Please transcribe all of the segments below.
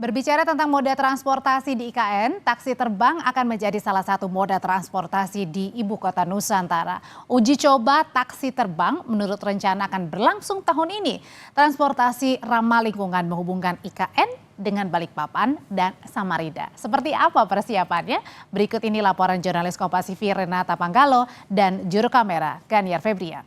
Berbicara tentang moda transportasi di IKN, taksi terbang akan menjadi salah satu moda transportasi di Ibu Kota Nusantara. Uji coba taksi terbang menurut rencana akan berlangsung tahun ini. Transportasi ramah lingkungan menghubungkan IKN dengan Balikpapan dan Samarinda. Seperti apa persiapannya? Berikut ini laporan jurnalis Kompas TV Renata Panggalo dan juru kamera Ganiar Febrian.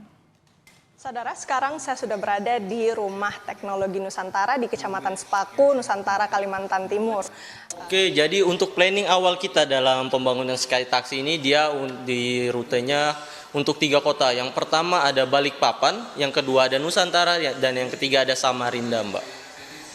Saudara, sekarang saya sudah berada di Rumah Teknologi Nusantara di Kecamatan Sepaku, Nusantara, Kalimantan Timur. Oke, jadi untuk planning awal kita dalam pembangunan Sky Taxi ini, dia di rutenya untuk 3 kota. Yang pertama ada Balikpapan, yang kedua ada Nusantara, dan yang ketiga ada Samarinda, Mbak.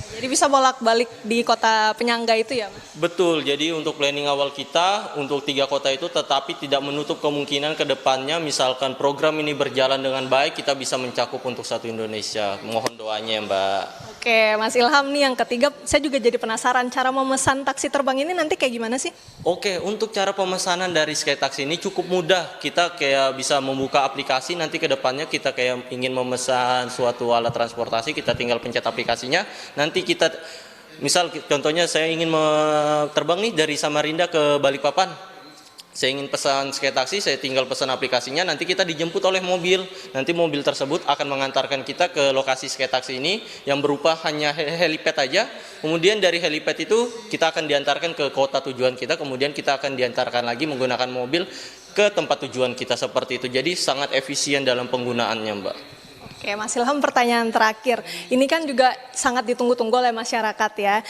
Jadi bisa bolak-balik di kota penyangga itu ya, Mas? Betul, jadi untuk planning awal kita untuk 3 kota itu, tetapi tidak menutup kemungkinan ke depannya misalkan program ini berjalan dengan baik, kita bisa mencakup untuk satu Indonesia. Mohon doanya, Mbak. Oke, Mas Ilham nih yang ketiga, saya juga jadi penasaran cara memesan taksi terbang ini nanti kayak gimana sih? Oke, untuk cara pemesanan dari Sky Taxi ini cukup mudah. Kita kayak bisa membuka aplikasi, nanti ke depannya kita kayak ingin memesan suatu alat transportasi, kita tinggal pencet aplikasinya. Nanti kita, misal contohnya saya ingin terbang nih dari Samarinda ke Balikpapan. Saya ingin pesan Sky Taxi, saya tinggal pesan aplikasinya, nanti kita dijemput oleh mobil. Nanti mobil tersebut akan mengantarkan kita ke lokasi Sky Taxi ini yang berupa hanya helipad aja. Kemudian dari helipad itu kita akan diantarkan ke kota tujuan kita, kemudian kita akan diantarkan lagi menggunakan mobil ke tempat tujuan kita seperti itu. Jadi sangat efisien dalam penggunaannya, Mbak. Oke, Mas Ilham, pertanyaan terakhir. Ini kan juga sangat ditunggu-tunggu oleh masyarakat ya.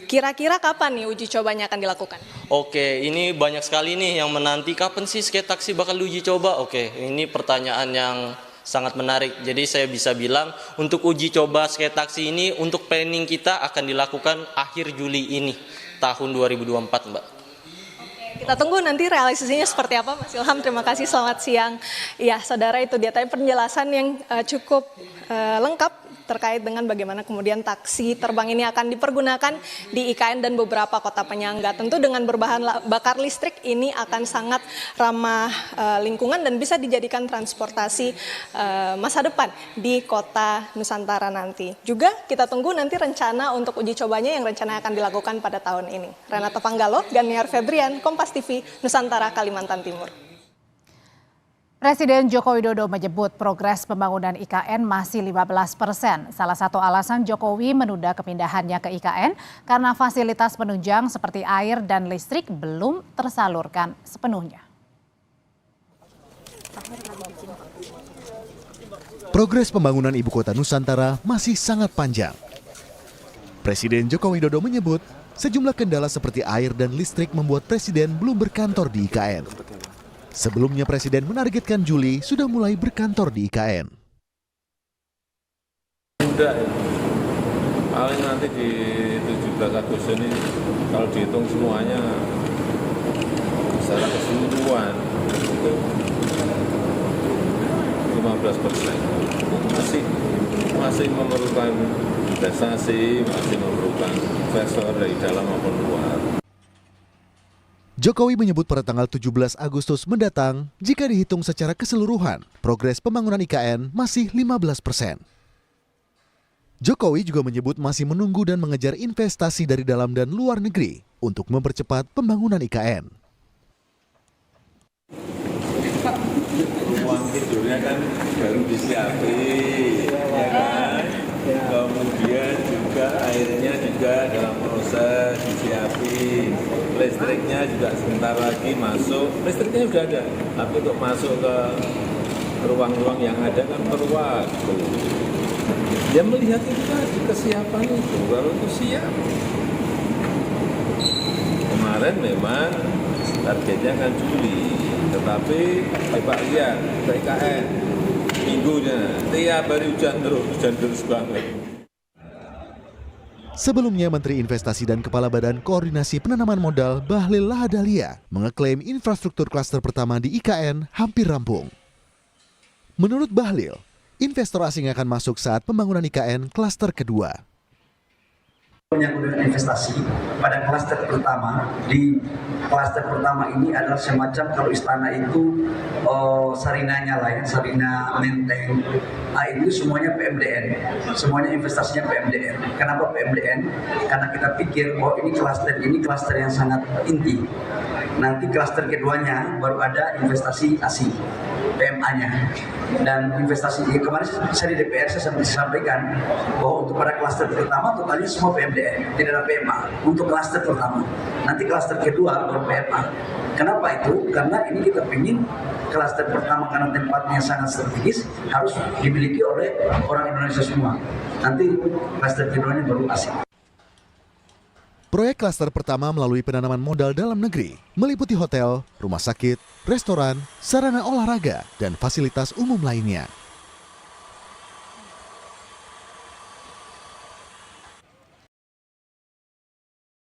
Kira-kira kapan nih uji cobanya akan dilakukan? Oke, ini banyak sekali nih yang menanti kapan sih Sky Taxi bakal diuji coba. Oke, ini pertanyaan yang sangat menarik. Jadi saya bisa bilang untuk uji coba Sky Taxi ini untuk planning kita akan dilakukan akhir Juli ini, tahun 2024, Mbak. Kita tunggu nanti realisasinya seperti apa, Mas Ilham. Terima kasih, selamat siang. Ya, saudara, itu dia tadi penjelasan yang cukup lengkap terkait dengan bagaimana kemudian taksi terbang ini akan dipergunakan di IKN dan beberapa kota penyangga. Tentu dengan berbahan bakar listrik ini akan sangat ramah lingkungan dan bisa dijadikan transportasi masa depan di kota Nusantara nanti. Juga kita tunggu nanti rencana untuk uji cobanya yang rencana akan dilakukan pada tahun ini. Renata Panggalo, Ganiar Febrian, Kompas TV, Nusantara, Kalimantan Timur. Presiden Joko Widodo menyebut progres pembangunan IKN masih 15%. Salah satu alasan Jokowi menunda kepindahannya ke IKN karena fasilitas penunjang seperti air dan listrik belum tersalurkan sepenuhnya. Progres pembangunan Ibu Kota Nusantara masih sangat panjang. Presiden Joko Widodo menyebut sejumlah kendala seperti air dan listrik membuat Presiden belum berkantor di IKN. Sebelumnya Presiden menargetkan Juli sudah mulai berkantor di IKN. Mudah ya, paling nanti di 17 Agustus ini kalau dihitung semuanya secara keseluruhan itu 15%. Masih memerlukan investasi, masih memerlukan investor dari dalam maupun luar. Jokowi menyebut pada tanggal 17 Agustus mendatang, jika dihitung secara keseluruhan, progres pembangunan IKN masih 15%. Jokowi juga menyebut masih menunggu dan mengejar investasi dari dalam dan luar negeri untuk mempercepat pembangunan IKN. Ruang tidurnya kan baru disiapin, ya kan? Kemudian juga airnya juga dalam proses disiapin. Listriknya juga sebentar lagi masuk, listriknya sudah ada, tapi untuk masuk ke ruang-ruang yang ada kan perlu waktu. Dia melihat itu tadi kesiapan itu, kalau itu siap. Kemarin memang targetnya kan Juli, tetapi coba lihat IKN minggunya, tiap hari hujan terus banget. Sebelumnya, Menteri Investasi dan Kepala Badan Koordinasi Penanaman Modal Bahlil Lahadalia mengeklaim infrastruktur klaster pertama di IKN hampir rampung. Menurut Bahlil, investor asing akan masuk saat pembangunan IKN klaster kedua. Menyangkut dengan investasi pada klaster pertama, di klaster pertama ini adalah semacam kalau istana itu sarinanya lah ya, sarina menteng, itu semuanya PMDN, semuanya investasinya PMDN. Kenapa PMDN? Karena kita pikir bahwa ini klaster yang sangat inti. Nanti klaster keduanya baru ada investasi ASI, PMA-nya. Dan investasi kemarin saya di DPR saya sampaikan bahwa untuk pada klaster pertama totalnya semua PMDN, tidak ada PMA untuk klaster pertama. Nanti klaster kedua baru PMA. Kenapa itu? Karena ini kita ingin klaster pertama karena tempatnya sangat strategis harus dimiliki oleh orang Indonesia semua. Nanti klaster keduanya baru asing. Proyek klaster pertama melalui penanaman modal dalam negeri, meliputi hotel, rumah sakit, restoran, sarana olahraga, dan fasilitas umum lainnya.